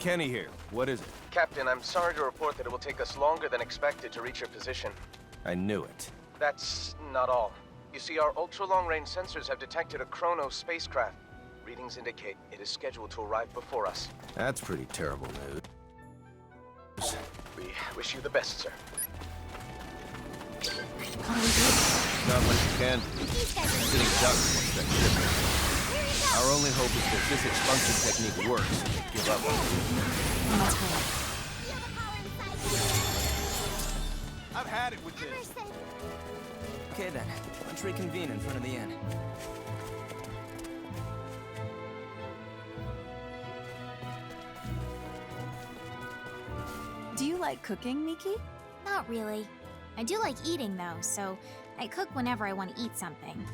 Kenny here. What is it? Captain, I'm sorry to report that it will take us longer than expected to reach your position. I knew it. That's not all. You see, our ultra-long-range sensors have detected a Chrono spacecraft. Readings indicate it is scheduled to arrive before us. That's pretty terrible news. We wish you the best, sir. Not much you can do. Sitting ducks once that ship is. Our only hope is that this expunction technique works. Give up. I've had it with this. Okay then, let's reconvene in front of the inn. Do you like cooking, Miki? Not really. I do like eating though, so I cook whenever I want to eat something.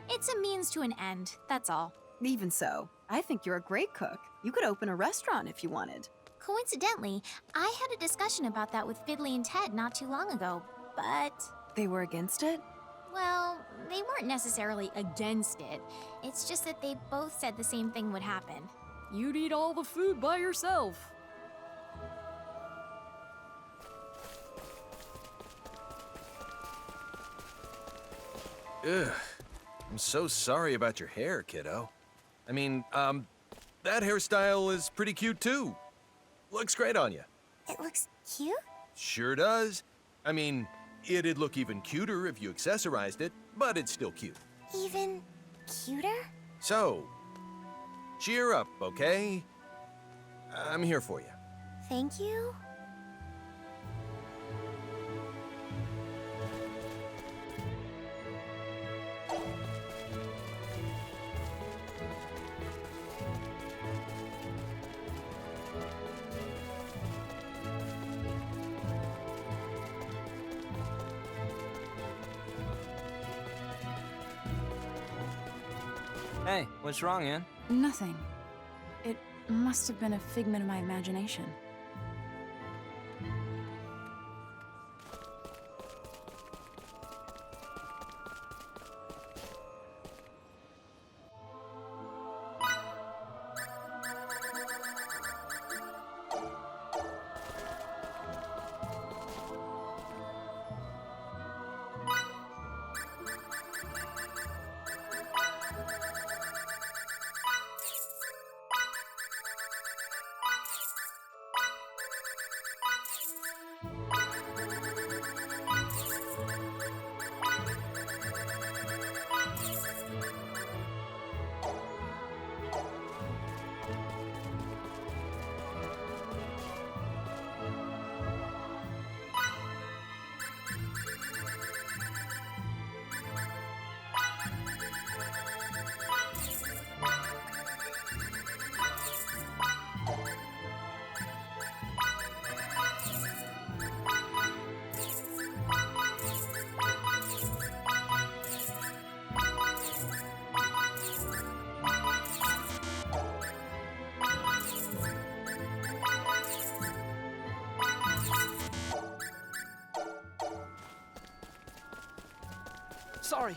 It's a means to an end, that's all. Even so, I think you're a great cook. You could open a restaurant if you wanted. Coincidentally, I had a discussion about that with Fiddly and Ted not too long ago, but... They were against it? Well, they weren't necessarily against it. It's just that they both said the same thing would happen. You'd eat all the food by yourself. Ugh. I'm so sorry about your hair, kiddo. I mean, that hairstyle is pretty cute too. Looks great on you. It looks cute? Sure does. I mean, it'd look even cuter if you accessorized it, but it's still cute. Even cuter? So, cheer up, okay? I'm here for you. Thank you? Hey, what's wrong, Ann? Nothing. It must have been a figment of my imagination. Sorry.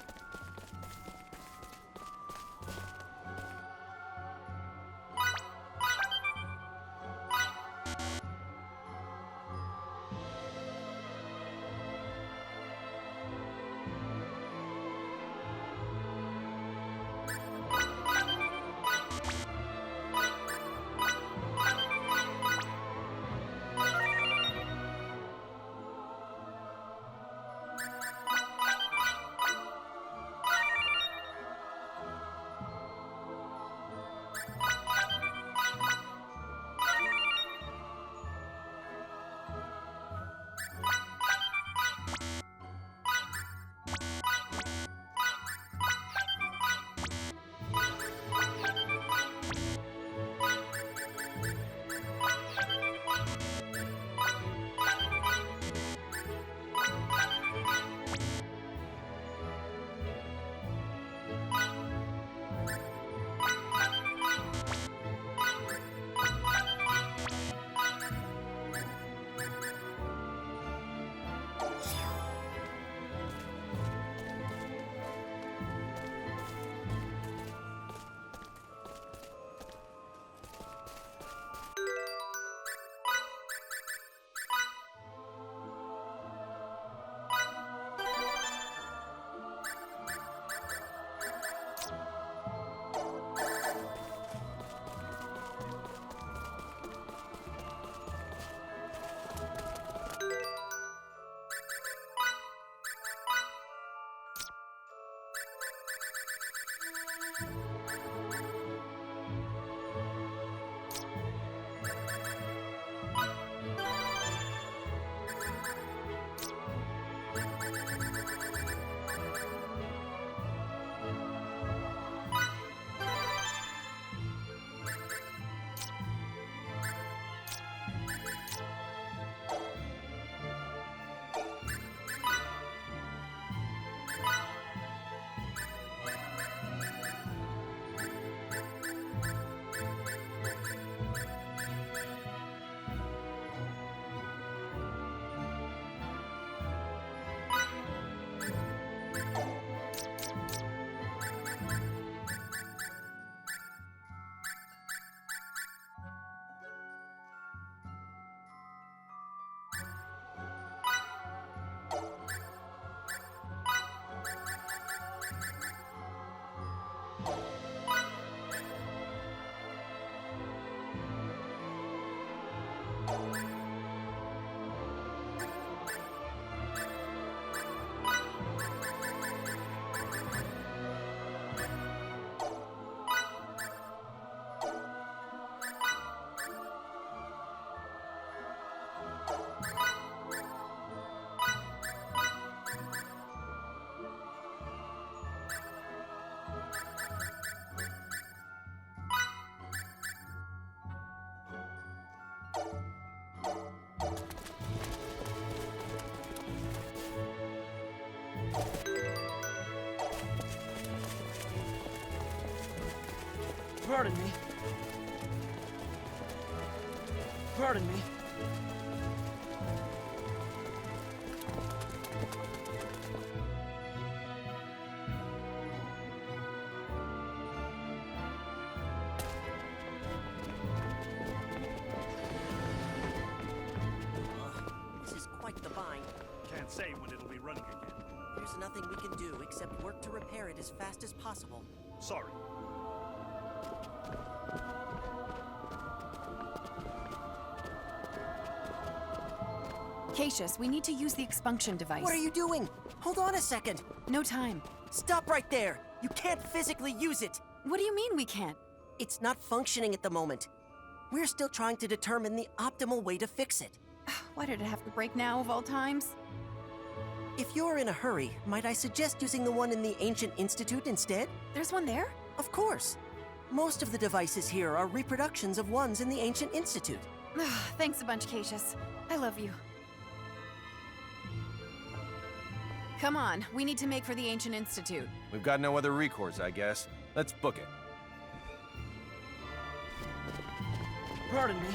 Pardon me. Pardon me. This is quite the bind. Can't say when it'll be running again. There's nothing we can do except work to repair it as fast as possible. Sorry. Cassius, we need to use the expunction device. What are you doing? Hold on a second. No time. Stop right there. You can't physically use it. What do you mean we can't? It's not functioning at the moment. We're still trying to determine the optimal way to fix it. Why did it have to break now of all times? If you're in a hurry, might I suggest using the one in the Ancient Institute instead? There's one there? Of course. Most of the devices here are reproductions of ones in the Ancient Institute. Thanks a bunch, Cassius. I love you. Come on, we need to make for the Ancient Institute. We've got no other recourse, I guess. Let's book it. Pardon me.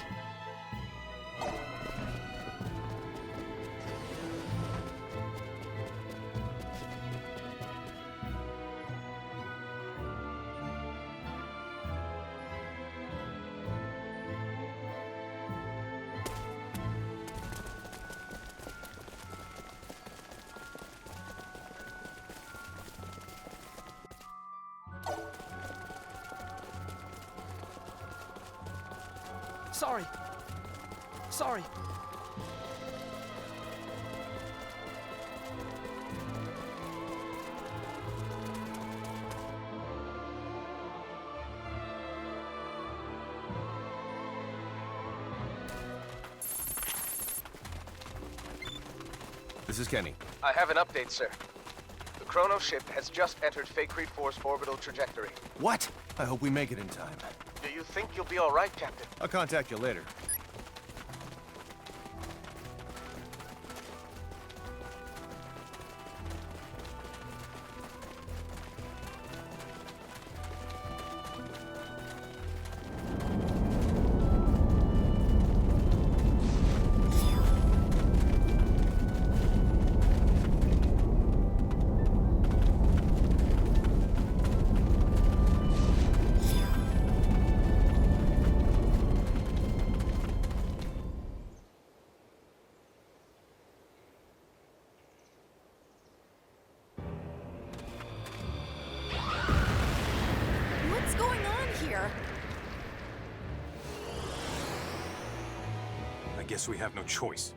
Sorry. Sorry. This is Kenny. I have an update, sir. The Chrono ship has just entered Fakri 4's orbital trajectory. What? I hope we make it in time. Do you think you'll be all right, Captain? I'll contact you later. What's going on here? I guess we have no choice.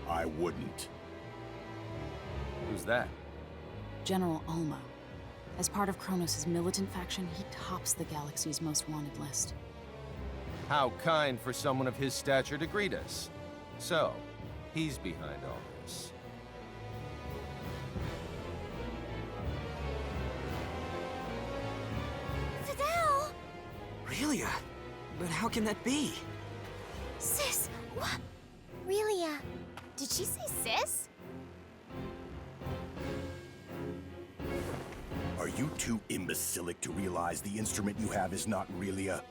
I wouldn't. Who's that? General Alma. As part of Kronos' militant faction, he tops the galaxy's most wanted list. How kind for someone of his stature to greet us. So, he's behind all this. Fidel! Relia? But how can that be? Sis, what? Relia. Did she say sis? Are you too imbecilic to realize the instrument you have is not Relia?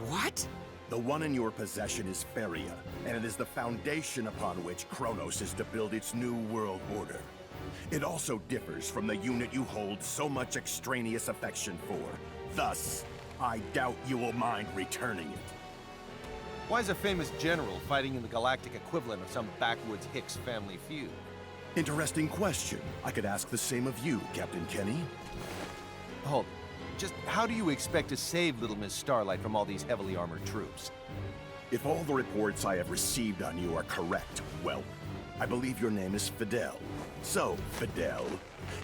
What? The one in your possession is Feria, and it is the foundation upon which Kronos is to build its new world order. It also differs from the unit you hold so much extraneous affection for. Thus, I doubt you will mind returning it. Why is a famous general fighting in the galactic equivalent of some backwoods Hicks family feud? Interesting question. I could ask the same of you, Captain Kenny. Hold it. Just how do you expect to save Little Miss Starlight from all these heavily armored troops? If all the reports I have received on you are correct, well, I believe your name is Fidel. So, Fidel,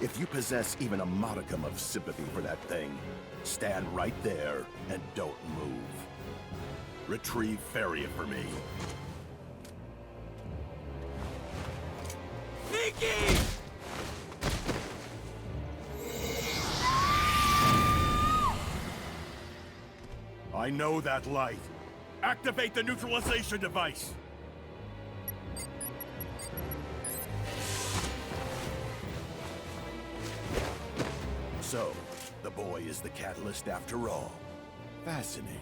if you possess even a modicum of sympathy for that thing, stand right there and don't move. Retrieve Feria for me. Mickey! I know that light. Activate the neutralization device. So, The boy is the catalyst after all. Fascinating.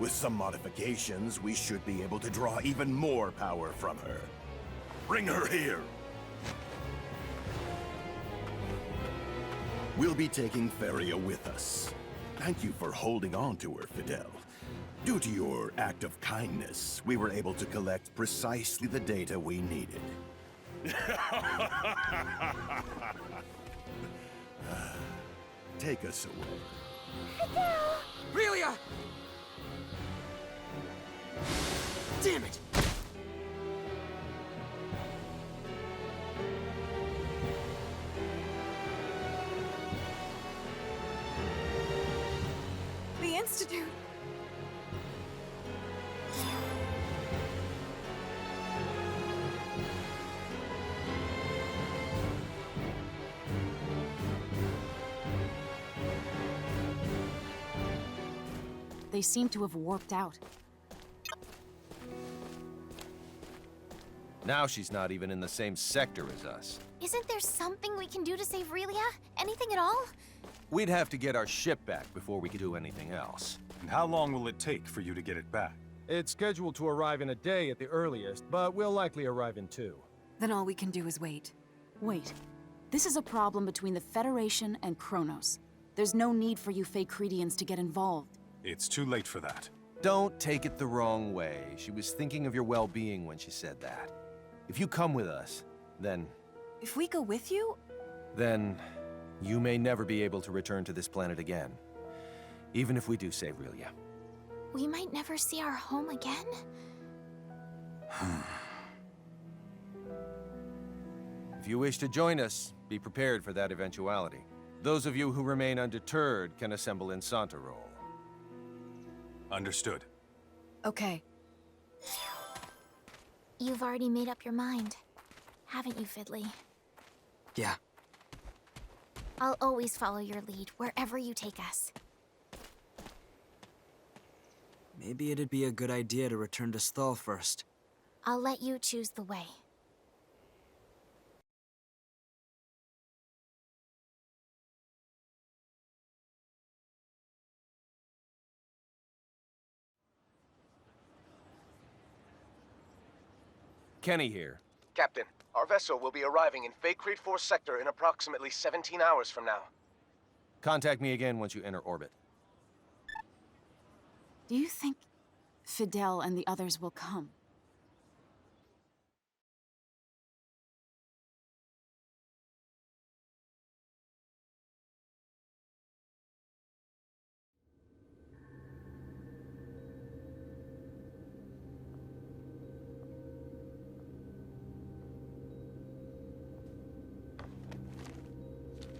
With some modifications, we should be able to draw even more power from her. Bring her here! We'll be taking Feria with us. Thank you for holding on to her, Fidel. Due to your act of kindness, we were able to collect precisely the data we needed. Take us away. Relia! Damn it! The Institute. They seem to have warped out. Now she's not even in the same sector as us. Isn't there something we can do to save Relia? Anything at all? We'd have to get our ship back before we could do anything else. And how long will it take for you to get it back? It's scheduled to arrive in a day at the earliest, but we'll likely arrive in 2. Then all we can do is wait. Wait. This is a problem between the Federation and Kronos. There's no need for you fake Cretians to get involved. It's too late for that. Don't take it the wrong way. She was thinking of your well-being when she said that. If you come with us, then If we go with you, you may never be able to return to this planet again. Even if we do save Relia. We might never see our home again? If you wish to join us, be prepared for that eventuality. Those of you who remain undeterred can assemble in Santarol. Understood. okay. You've already made up your mind, haven't you, Fiddly? Yeah. I'll always follow your lead, wherever you take us. Maybe it'd be a good idea to return to Sthal first. I'll let you choose the way. Kenny here. Captain, our vessel will be arriving in Faithlessness 4 sector in approximately 17 hours from now. Contact me again once you enter orbit. Do you think Fidel and the others will come?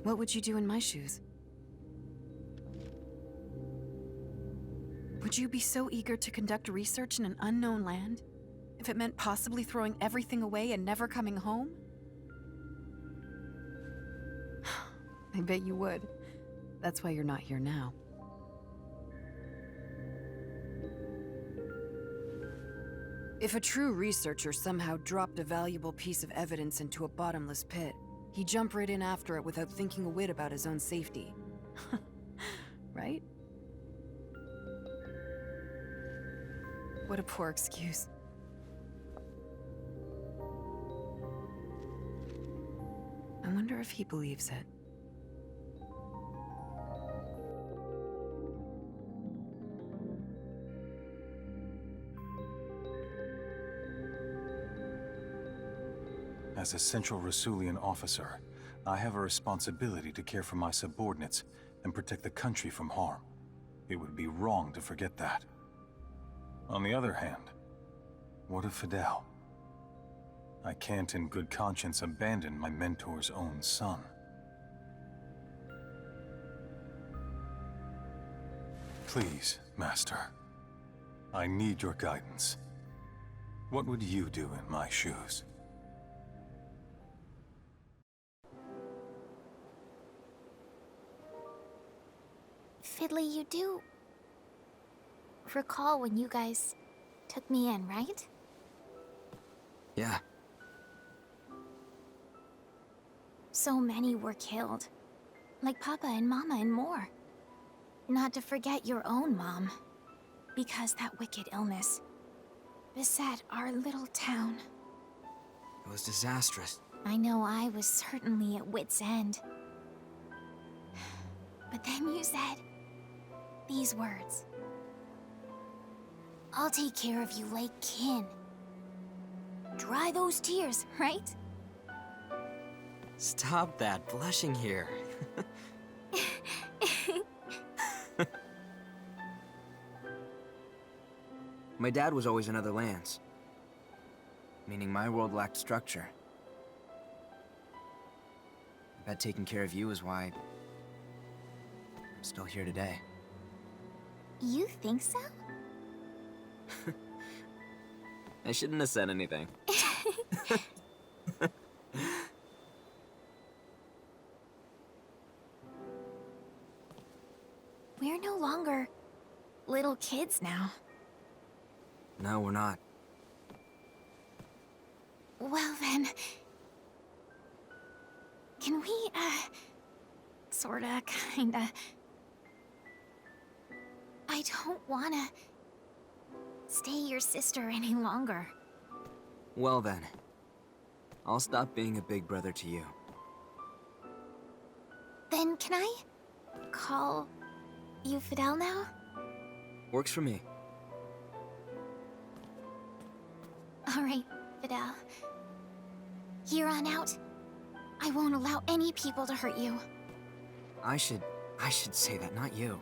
What would you do in my shoes? Would you be so eager to conduct research in an unknown land? If it meant possibly throwing everything away and never coming home? I bet you would. That's why you're not here now. If a true researcher somehow dropped a valuable piece of evidence into a bottomless pit, he'd jump right in after it without thinking a whit about his own safety. Right? What a poor excuse. I wonder if he believes it. As a Central Rasulian officer, I have a responsibility to care for my subordinates and protect the country from harm. It would be wrong to forget that. On the other hand, what of Fidel? I can't in good conscience abandon my mentor's own son. Please, Master. I need your guidance. What would you do in my shoes? Fiddly, you do recall when you guys took me in, right? Yeah. So many were killed. like Papa and Mama and more. Not to forget your own mom. Because that wicked illness beset our little town. It was disastrous. I know I was certainly at wit's end. But then you said these words. I'll take care of you like kin. Dry those tears, right? Stop that blushing here. My dad was always in other lands. Meaning my world lacked structure. I bet taking care of you is why I'm still here today. You think so? I shouldn't have said anything. We're no longer little kids now. No, we're not. Well then, can we, sorta, kinda... I don't wanna stay your sister any longer. Well then, I'll stop being a big brother to you. Then can I call you Fidel now? Works for me. All right, Fidel. Here on out, I won't allow any people to hurt you. I should say that, not you.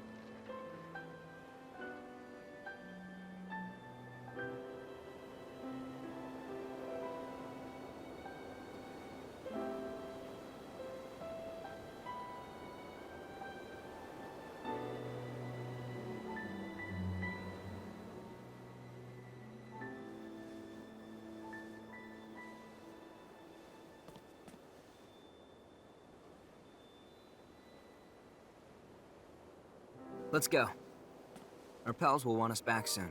Let's go. Our pals will want us back soon.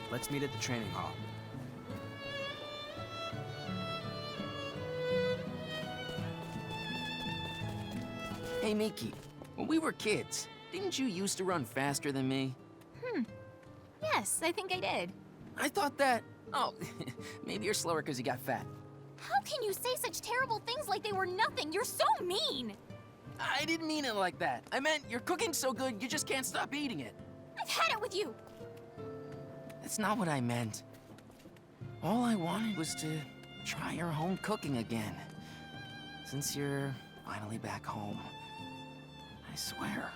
Let's meet at the training hall. Hey, Miki. When we were kids, didn't you used to run faster than me? Yes, I think I did. I thought that... Oh, maybe you're slower because you got fat. How can you say such terrible things like they were nothing? You're so mean! I didn't mean it like that. I meant your cooking's so good, you just can't stop eating it. I've had it with you! That's not what I meant. All I wanted was to try your home cooking again. Since you're finally back home. I swear.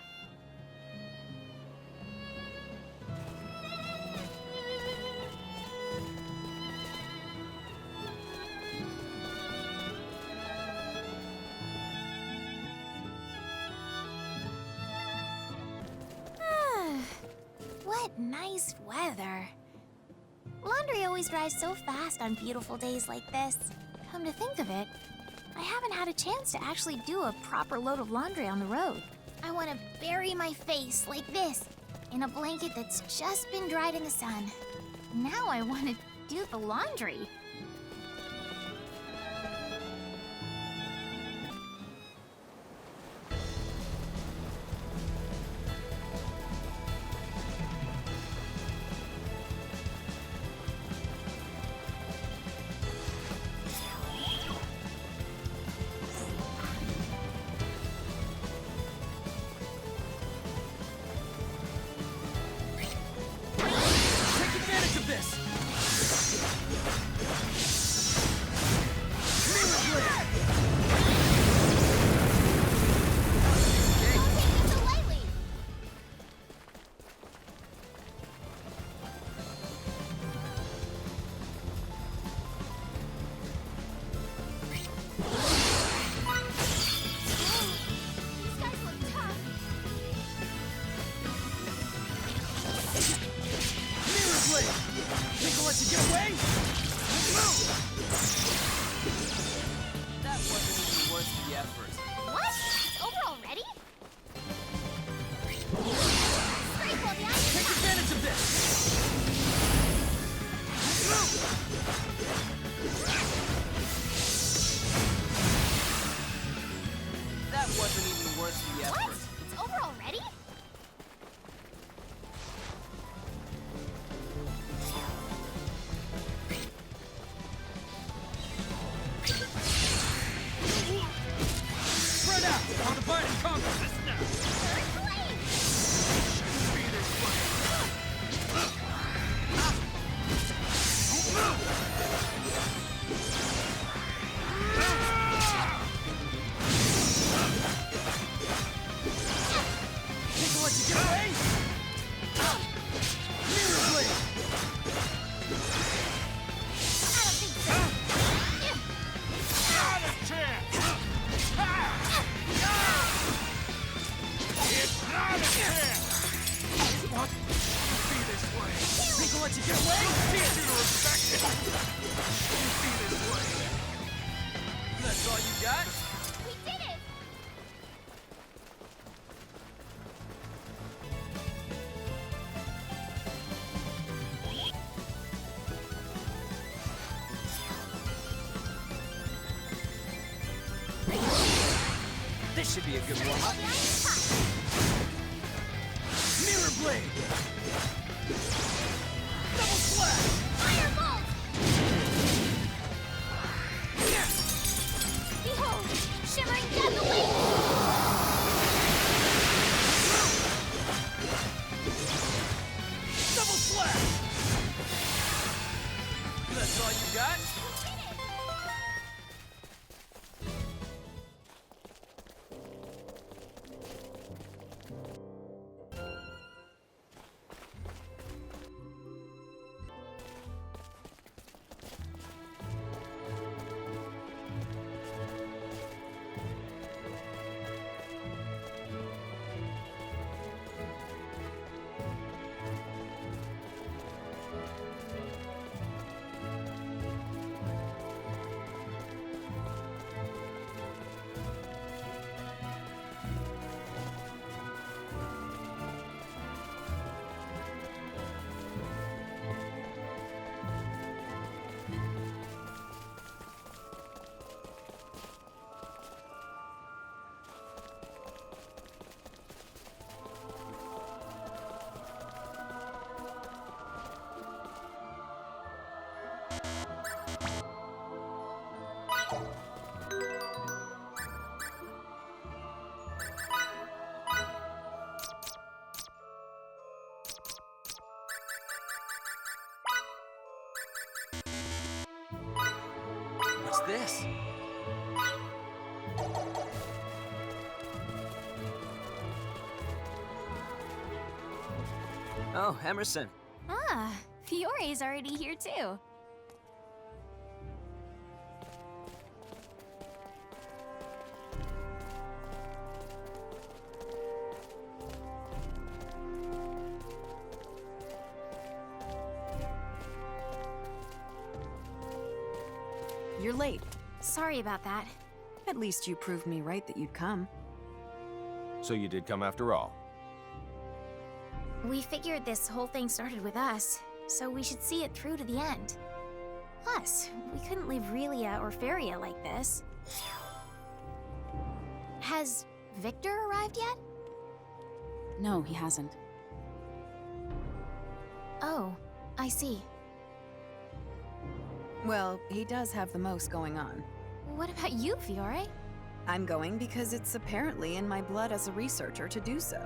What nice weather. Laundry always dries so fast on beautiful days like this. Come to think of it, I haven't had a chance to actually do a proper load of laundry on the road. I want to bury my face like this, in a blanket that's just been dried in the sun. Now I want to do the laundry. gonna let you get away? Teach you to respect it! See this way. That's all you got? We did it! This should be a good warm-up. Mirror blade! Double slash! Firebolt! Behold, shimmering death awaits! Double slash! That's all you got? What's this? Oh, Emerson. Ah, Fiore's already here too. You're late. Sorry about that. At least you proved me right that you'd come. So you did come after all. We figured this whole thing started with us, so we should see it through to the end. Plus, we couldn't leave Relia or Feria like this. Has Victor arrived yet? No, he hasn't. Oh, I see. Well, he does have the most going on. What about you, Fiore? I'm going because it's apparently in my blood as a researcher to do so.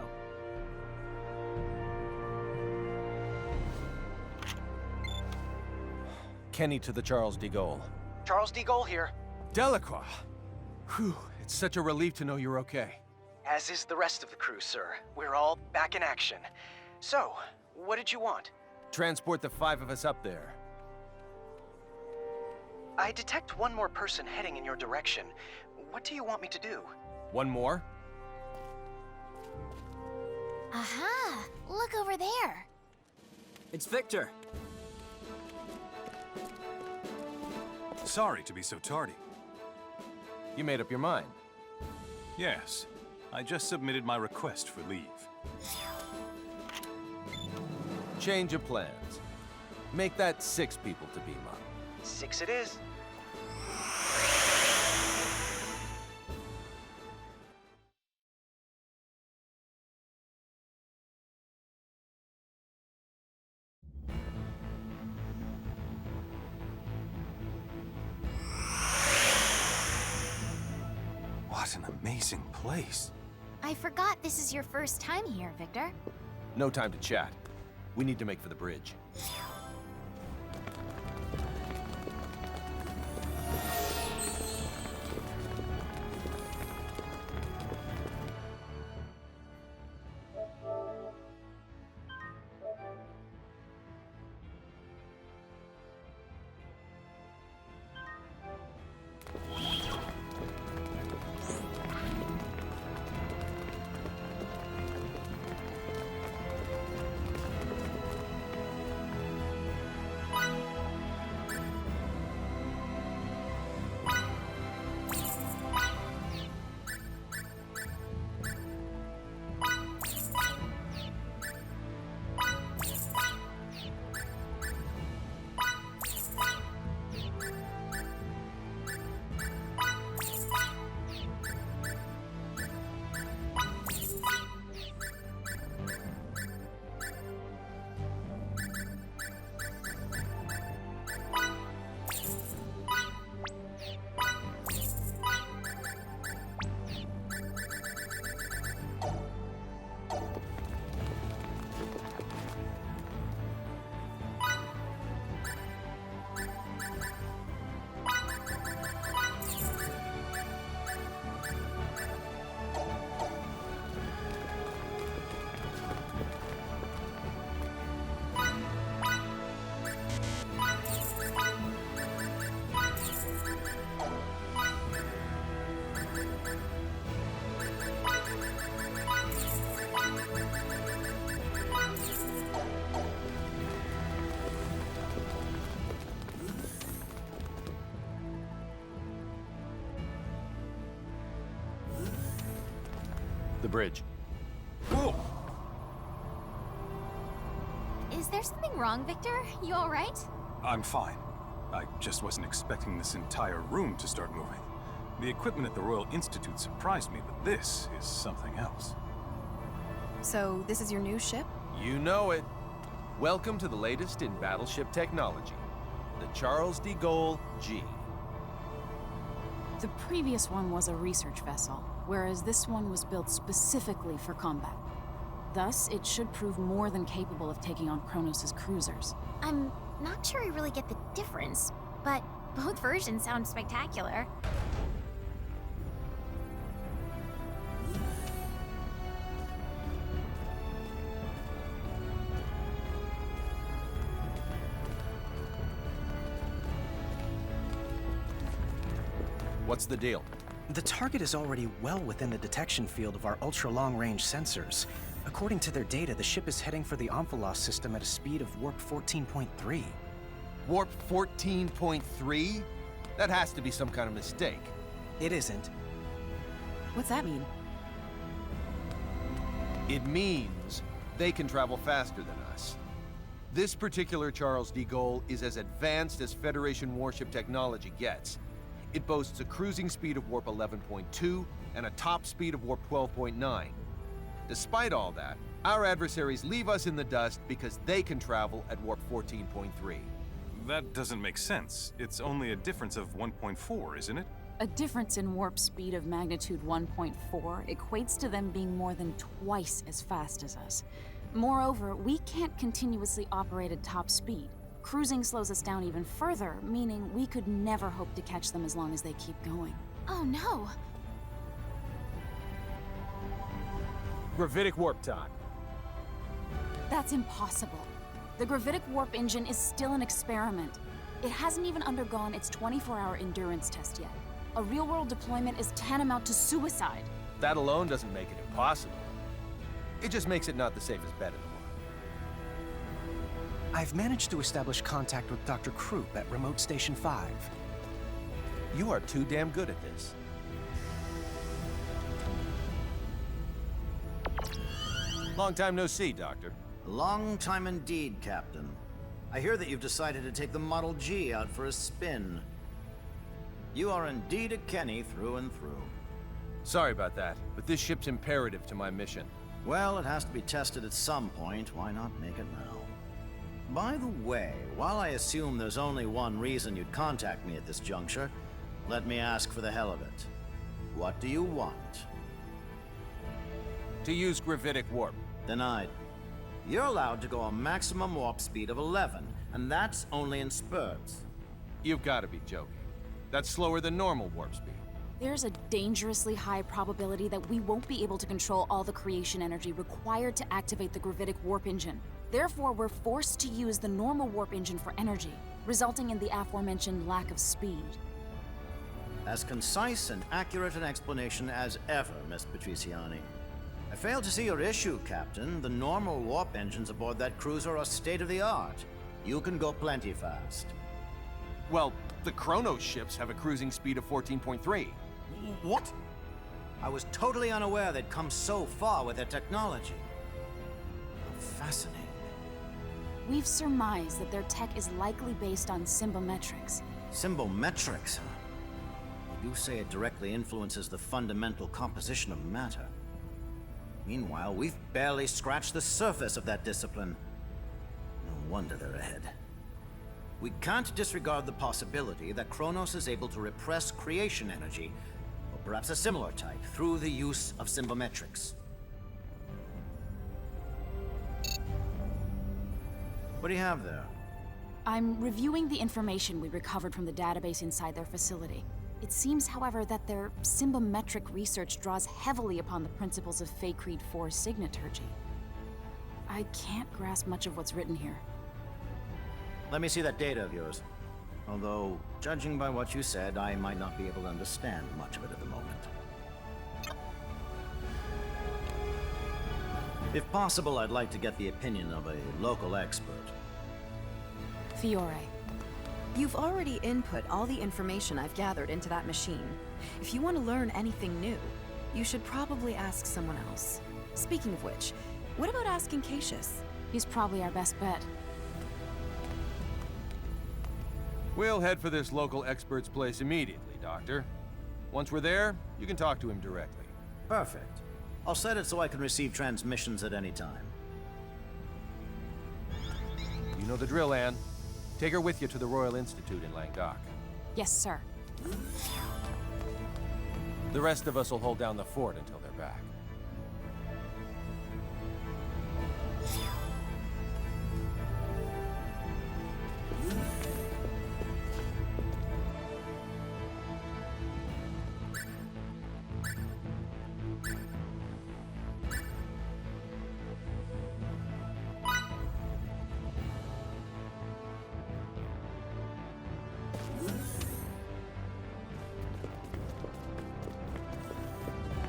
Kenny to the Charles de Goale. Charles de Goale here, Delacroix! Whew, it's such a relief to know you're okay. as is the rest of the crew, sir. We're all back in action. So, what did you want? Transport the 5 of us up there. I detect one more person heading in your direction. What do you want me to do? One more? Aha! Look over there! It's Victor. Sorry to be so tardy. You made up your mind. Yes, I just submitted my request for leave. Change of plans. Make that 6 people to beam up. 6 it is. What an amazing place. I forgot this is your first time here, Victor. No time to chat. We need to make for the bridge. The bridge. Whoa! Is there something wrong, Victor? You all right? I'm fine. I just wasn't expecting this entire room to start moving. The equipment at the Royal Institute surprised me, but this is something else. So, this is your new ship? You know it. Welcome to the latest in battleship technology. The Charles de Goale G. The previous one was a research vessel, whereas this one was built specifically for combat. Thus, it should prove more than capable of taking on Kronos' cruisers. I'm not sure I really get the difference, but both versions sound spectacular. What's the deal? The target is already well within the detection field of our ultra-long-range sensors. According to their data, the ship is heading for the Omphalos system at a speed of warp 14.3. Warp 14.3? That has to be some kind of mistake. It isn't. What's that mean? It means they can travel faster than us. This particular Charles de Goale is as advanced as Federation warship technology gets. It boasts a cruising speed of warp 11.2 and a top speed of warp 12.9. Despite all that, our adversaries leave us in the dust because they can travel at warp 14.3. That doesn't make sense. It's only a difference of 1.4, isn't it? A difference in warp speed of magnitude 1.4 equates to them being more than twice as fast as us. Moreover, we can't continuously operate at top speed. Cruising slows us down even further, meaning we could never hope to catch them as long as they keep going. Oh no! Gravitic warp time. That's impossible. The gravitic warp engine is still an experiment. It hasn't even undergone its 24-hour endurance test yet. A real-world deployment is tantamount to suicide. That alone doesn't make it impossible. It just makes it not the safest bet in the world. I've managed to establish contact with Dr. Krupp at Remote Station 5. You are too damn good at this. Long time no see, Doctor. Long time indeed, Captain. I hear that you've decided to take the Model G out for a spin. You are indeed a Kenny through and through. Sorry about that, but this ship's imperative to my mission. Well, it has to be tested at some point. Why not make it now? By the way, while I assume there's only one reason you'd contact me at this juncture, let me ask for the hell of it. What do you want? To use gravitic warp. Denied. You're allowed to go a maximum warp speed of 11, and that's only in spurts. You've got to be joking. That's slower than normal warp speed. There's a dangerously high probability that we won't be able to control all the creation energy required to activate the gravitic warp engine. Therefore, we're forced to use the normal warp engine for energy, resulting in the aforementioned lack of speed. As concise and accurate an explanation as ever, Miss Patriciani. I fail to see your issue, Captain. The normal warp engines aboard that cruiser are state-of-the-art. You can go plenty fast. Well, the Kronos ships have a cruising speed of 14.3. What? I was totally unaware they'd come so far with their technology. Fascinating. We've surmised that their tech is likely based on symbometrics. Symbometrics, huh? You do say it directly influences the fundamental composition of matter. Meanwhile, we've barely scratched the surface of that discipline. No wonder they're ahead. We can't disregard the possibility that Kronos is able to repress creation energy, or perhaps a similar type, through the use of symbometrics. What do you have there? I'm reviewing the information we recovered from the database inside their facility. It seems, however, that their symbometric research draws heavily upon the principles of Fey Creed 4's signaturgy. I can't grasp much of what's written here. Let me see that data of yours. Although, judging by what you said, I might not be able to understand much of it at the moment. If possible, I'd like to get the opinion of a local expert. Fiore. You've already input all the information I've gathered into that machine. If you want to learn anything new, You should probably ask someone else. Speaking of which, what about asking Cassius? He's probably our best bet. We'll head for this local expert's place immediately, Doctor. Once we're there, you can talk to him directly. Perfect. I'll set it so I can receive transmissions at any time. You know the drill, Anne. Take her with you to the Royal Institute in Languedoc. Yes, sir. The rest of us will hold down the fort until they're back.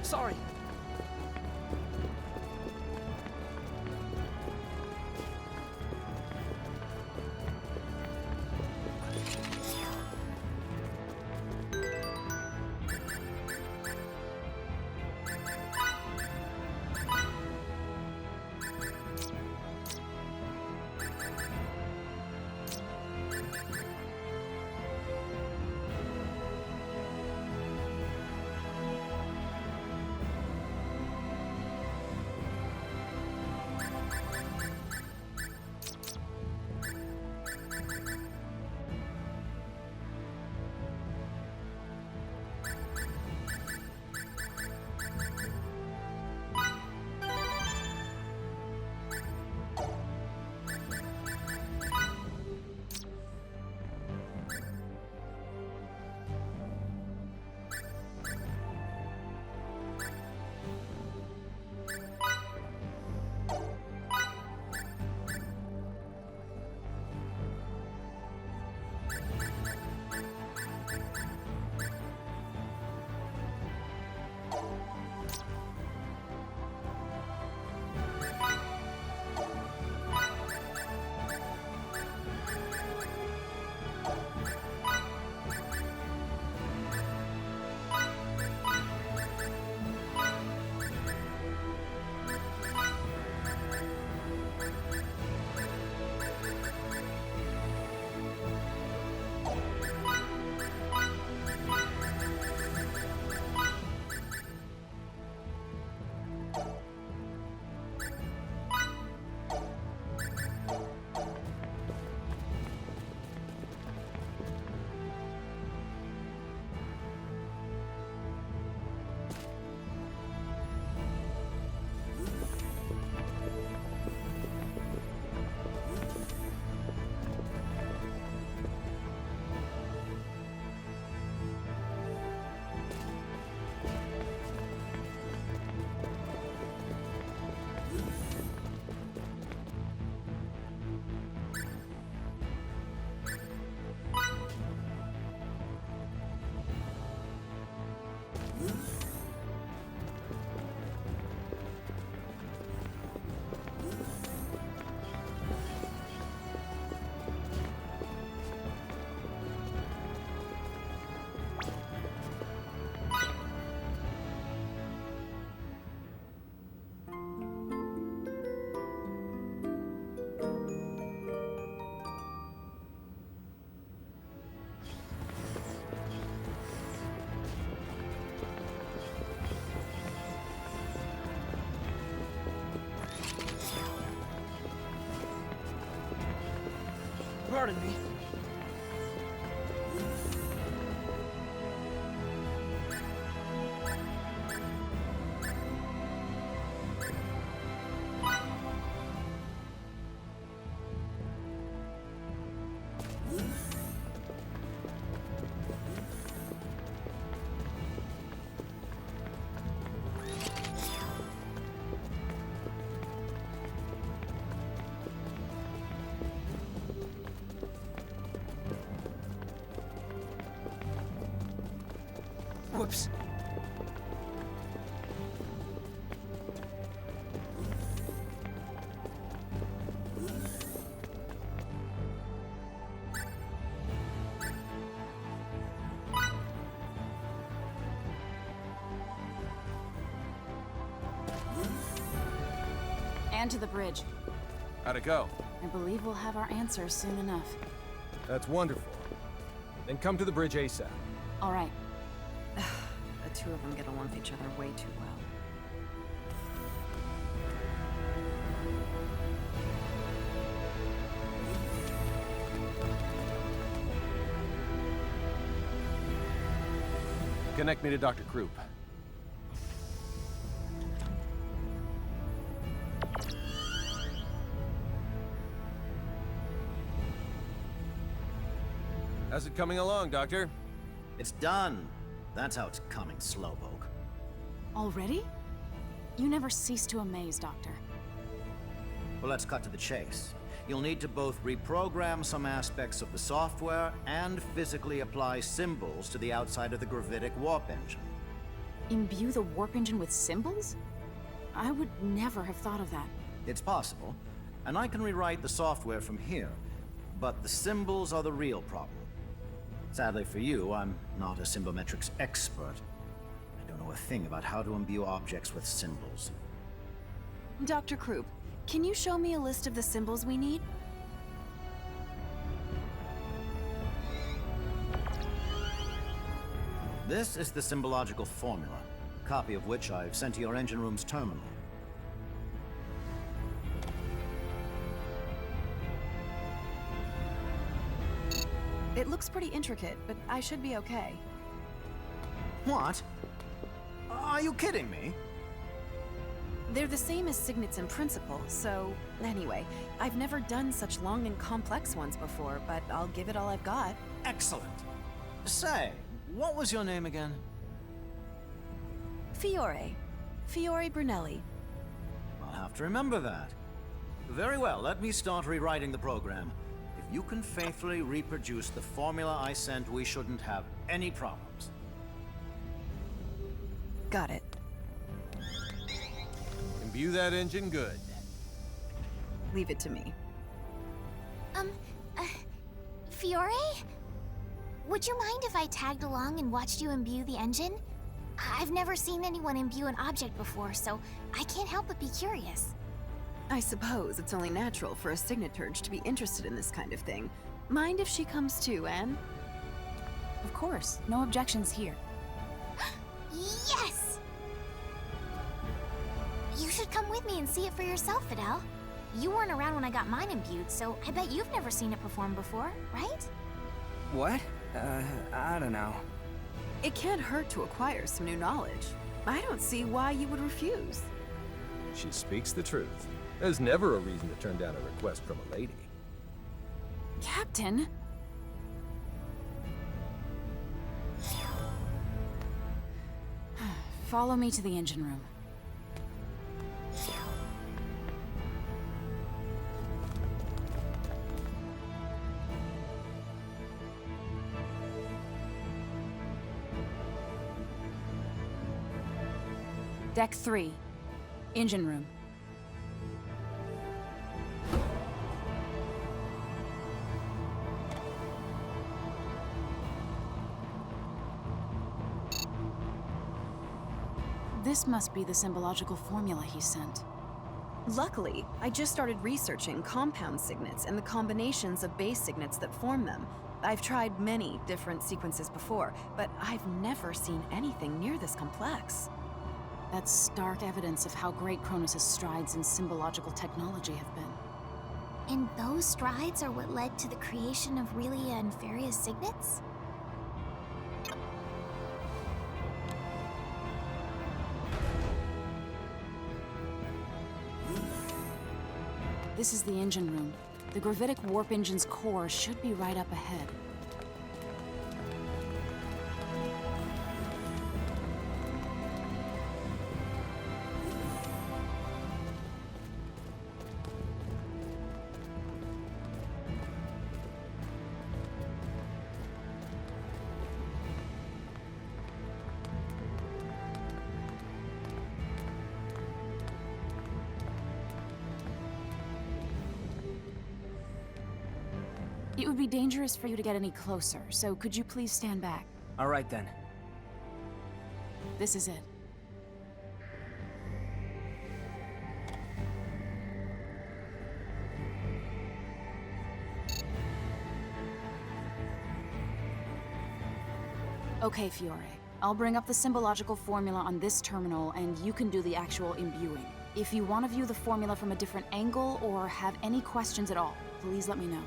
Sorry. Pardon me. Whoops. And to the bridge. How'd it go? I believe we'll have our answers soon enough. That's wonderful. Then come to the bridge ASAP. All right. The two of them get along with each other way too well. Connect me to Dr. Krupp. How's it coming along, Doctor? It's done. That's how it's coming, Slowpoke. Already? You never cease to amaze, Doctor. Well, let's cut to the chase. You'll need to both reprogram some aspects of the software and physically apply symbols to the outside of the gravitic warp engine. Imbue the warp engine with symbols? I would never have thought of that. It's possible, and I can rewrite the software from here, but the symbols are the real problem. Sadly for you, I'm not a symbometrics expert. I don't know a thing about how to imbue objects with symbols. Dr. Krupp, can you show me a list of the symbols we need? This is the symbological formula, a copy of which I've sent to your engine room's terminal. It looks pretty intricate, but I should be okay. What? Are you kidding me? They're the same as signets in principle, so... Anyway, I've never done such long and complex ones before, but I'll give it all I've got. Excellent. Say, what was your name again? Fiore. Fiore Brunelli. I'll have to remember that. Very well, let me start rewriting the program. If you can faithfully reproduce the formula I sent, we shouldn't have any problems. Got it. Imbue that engine good. Leave it to me. Fiore? Would you mind if I tagged along and watched you imbue the engine? I've never seen anyone imbue an object before, so I can't help but be curious. I suppose it's only natural for a signaturge to be interested in this kind of thing. Mind if she comes too, Anne? Of course. No objections here. Yes! You should come with me and see it for yourself, Fidel. You weren't around when I got mine imbued, so I bet you've never seen it perform before, right? What? I don't know. It can't hurt to acquire some new knowledge. I don't see why you would refuse. She speaks the truth. There's never a reason to turn down a request from a lady. Captain? Follow me to the engine room. Deck 3. Engine room. This must be the symbological formula he sent. Luckily, I just started researching compound signets and the combinations of base signets that form them. I've tried many different sequences before, but I've never seen anything near this complex. That's stark evidence of how great Kronos' strides in symbological technology have been. And those strides are what led to the creation of Relia and Faria's signets? This is the engine room. The gravitic warp engine's core should be right up ahead. It would be dangerous for you to get any closer, so could you please stand back? All right then. This is it. Okay, Fiore. I'll bring up the symbological formula on this terminal, and you can do the actual imbuing. If you want to view the formula from a different angle, or have any questions at all, please let me know.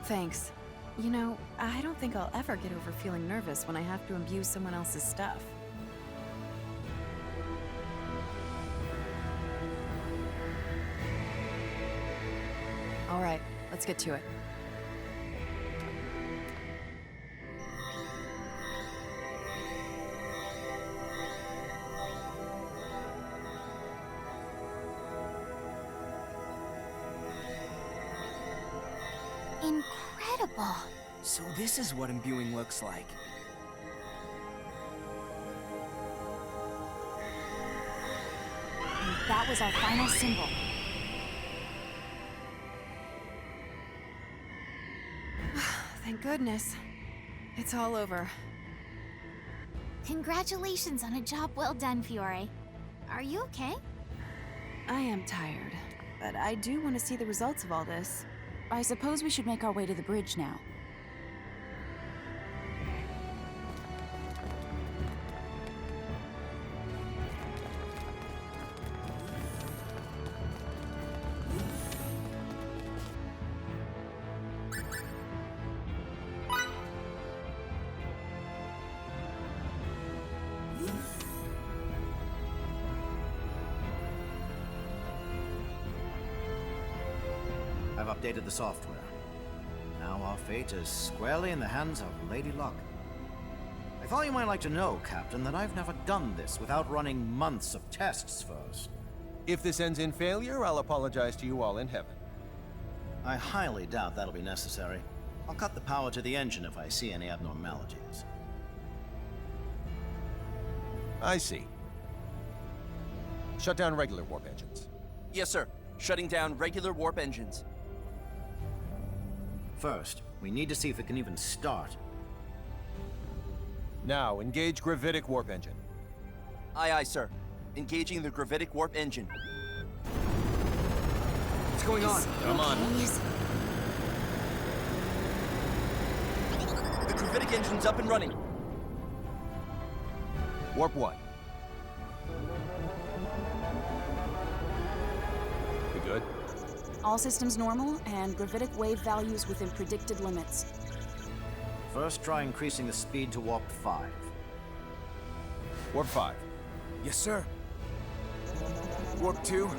Thanks. You know, I don't think I'll ever get over feeling nervous when I have to imbue someone else's stuff. All right, let's get to it. Incredible. So this is what imbuing looks like. And that was our final symbol. Thank goodness. It's all over. Congratulations on a job well done, Fiore. Are you okay? I am tired, but I do want to see the results of all this. I suppose we should make our way to the bridge now. I've updated the software. Now our fate is squarely in the hands of Lady Luck. I thought you might like to know, Captain, that I've never done this without running months of tests first. If this ends in failure, I'll apologize to you all in heaven. I highly doubt that'll be necessary. I'll cut the power to the engine if I see any abnormalities. I see. Shut down regular warp engines. Yes, sir. Shutting down regular warp engines. First, we need to see if it can even start. Now, engage gravitic warp engine. Aye, aye, sir. Engaging the gravitic warp engine. What's going on? Come on. The gravitic engine's up and running. Warp 1. We good? All systems normal, and gravitic wave values within predicted limits. First, try increasing the speed to warp 5. Warp 5. Yes, sir. Warp 2,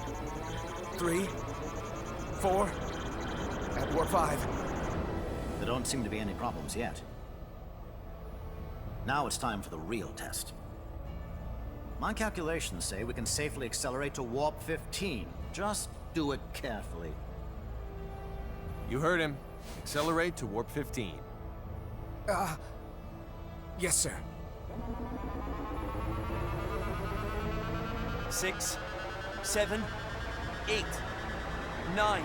3, 4, at warp 5. There don't seem to be any problems yet. Now it's time for the real test. My calculations say we can safely accelerate to warp 15. Just do it carefully. You heard him. Accelerate to warp 15. Yes, sir. 6, 7, 8, 9.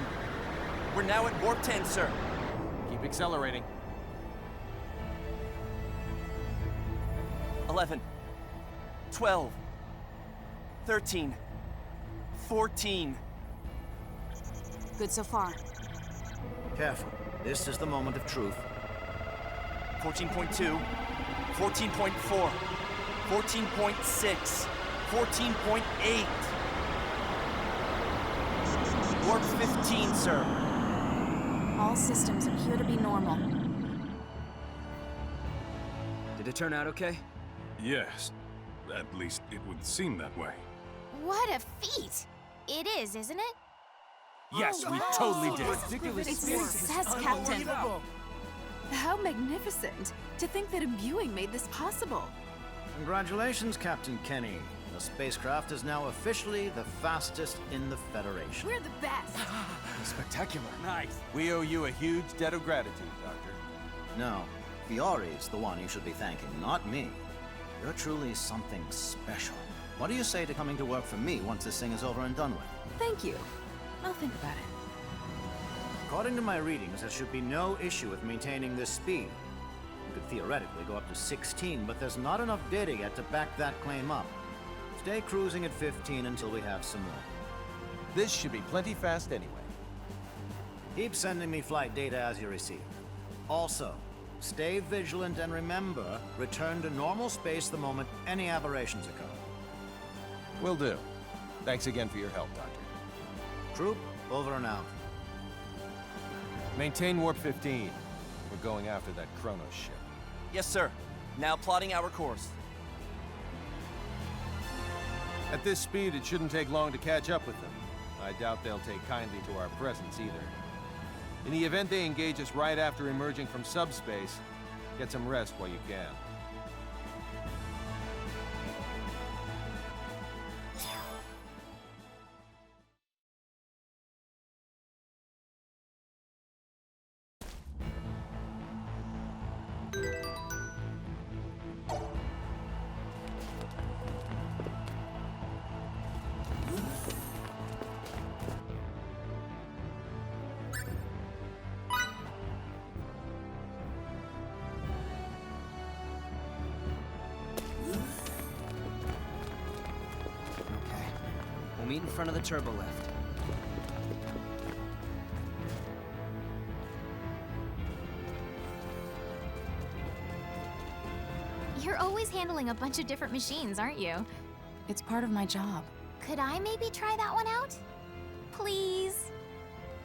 We're now at warp 10, sir. Keep accelerating. 11, 12, 13, 14. Good so far. Careful. This is the moment of truth. 14.2, 14.4, 14.6, 14.8. Warp 15, sir. All systems appear to be normal. Did it turn out okay? Yes. At least it would seem that way. What a feat! It is, isn't it? Yes, we totally did. It's success, Captain. How magnificent! To think that imbuing made this possible. Congratulations, Captain Kenny. The spacecraft is now officially the fastest in the Federation. We're the best! Spectacular. Nice. We owe you a huge debt of gratitude, Doctor. No, Fiore's the one you should be thanking, not me. You're truly something special. What do you say to coming to work for me once this thing is over and done with? Thank you. I'll think about it. According to my readings, there should be no issue with maintaining this speed. You could theoretically go up to 16, but there's not enough data yet to back that claim up. Stay cruising at 15 until we have some more. This should be plenty fast anyway. Keep sending me flight data as you receive. Also, Stay vigilant and remember, return to normal space the moment any aberrations occur. Will do. Thanks again for your help, Doctor. Troop, over and out. Maintain Warp 15. We're going after that Kronos ship. Yes, sir. Now plotting our course. At this speed, it shouldn't take long to catch up with them. I doubt they'll take kindly to our presence either. In the event they engage us right after emerging from subspace, get some rest while you can. Meet in front of the turbo lift. You're always handling a bunch of different machines, aren't you? It's part of my job. Could I maybe try that one out? Please?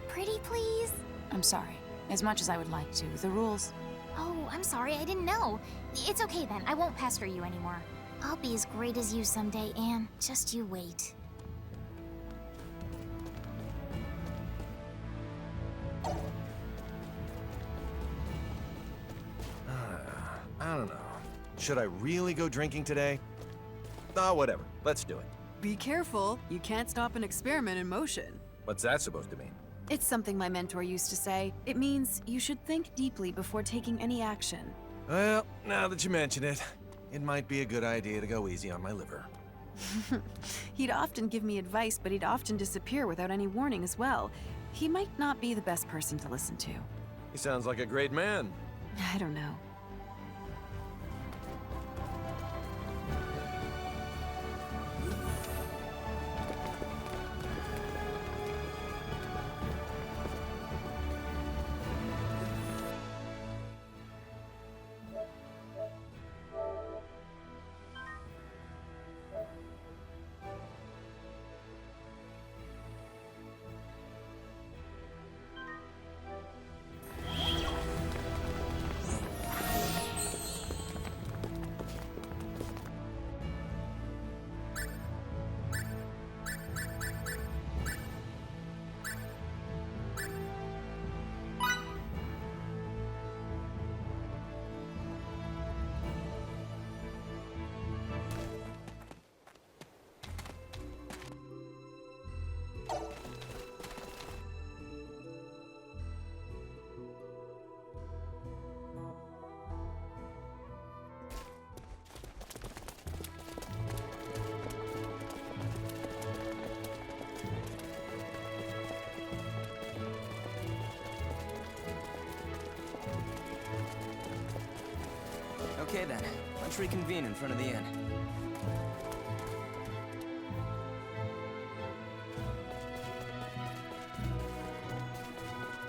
Pretty please? I'm sorry. As much as I would like to, the rules... Oh, I'm sorry, I didn't know. It's okay then, I won't pester you anymore. I'll be as great as you someday, Anne. Just you wait. I don't know. Should I really go drinking today? Whatever. Let's do it. Be careful. You can't stop an experiment in motion. What's that supposed to mean? It's something my mentor used to say. It means you should think deeply before taking any action. Well, now that you mention it, it might be a good idea to go easy on my liver. He'd often give me advice, but he'd often disappear without any warning as well. He might not be the best person to listen to. He sounds like a great man. I don't know. Okay then, let's reconvene in front of the inn.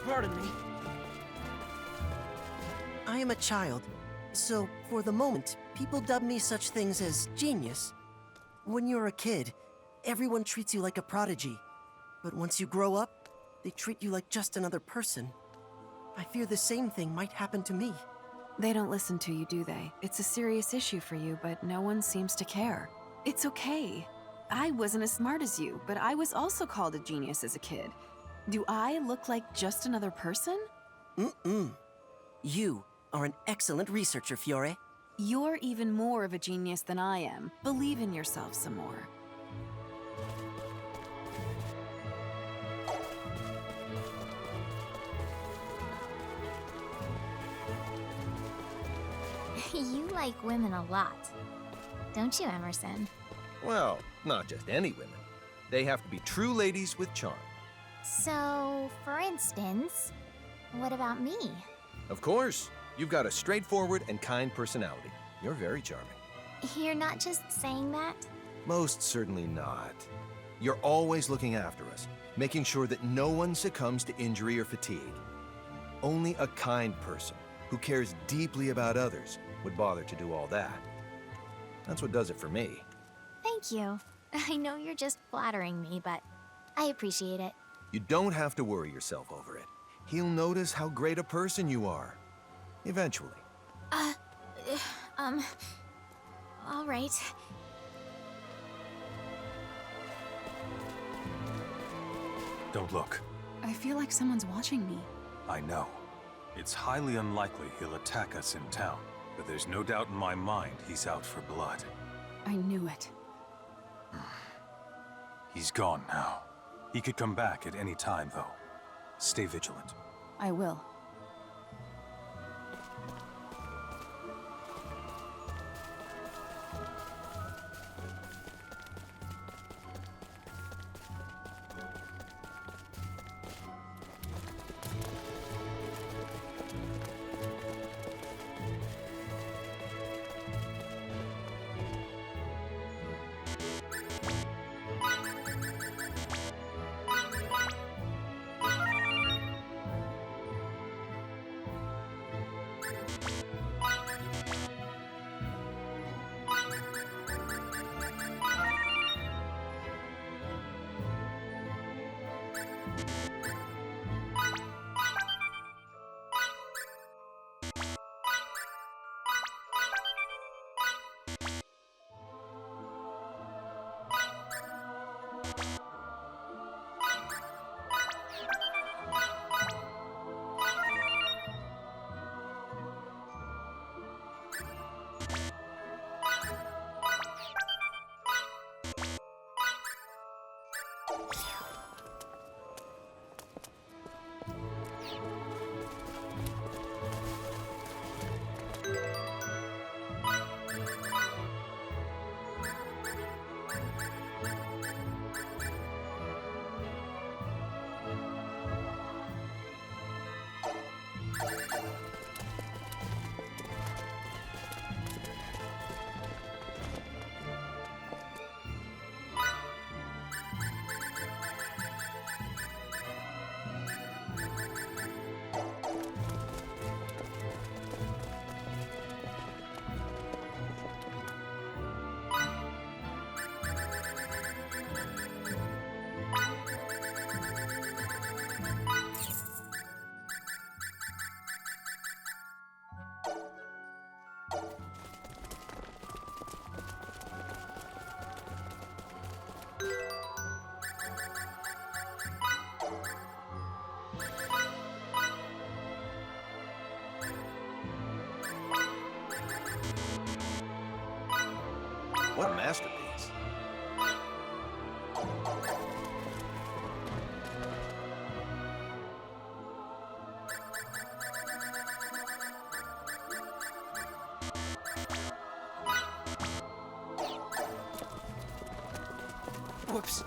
Pardon me. I am a child, so for the moment, people dub me such things as genius. When you're a kid, everyone treats you like a prodigy. But once you grow up, they treat you like just another person. I fear the same thing might happen to me. They don't listen to you, do they? It's a serious issue for you, but no one seems to care. It's okay. I wasn't as smart as you, but I was also called a genius as a kid. Do I look like just another person? You are an excellent researcher, Fiore. You're even more of a genius than I am. Believe in yourself some more. You like women a lot. Don't you, Emerson? Well, not just any women. They have to be true ladies with charm. So, for instance, what about me? Of course. You've got a straightforward and kind personality. You're very charming. You're not just saying that? Most certainly not. You're always looking after us, making sure that no one succumbs to injury or fatigue. Only a kind person, who cares deeply about others would bother to do all that. That's what does it for me. Thank you. I know you're just flattering me, but I appreciate it. You don't have to worry yourself over it. He'll notice how great a person you are. Eventually. All right. Don't look. I feel like someone's watching me. I know. It's highly unlikely he'll attack us in town, but there's no doubt in my mind he's out for blood. I knew it. He's gone now. He could come back at any time, though. Stay vigilant. I will. What a masterpiece. Whoops.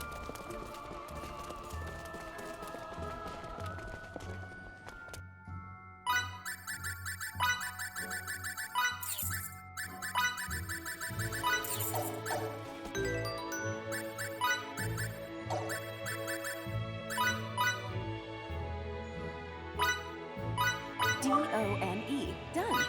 D-O-N-E. Done.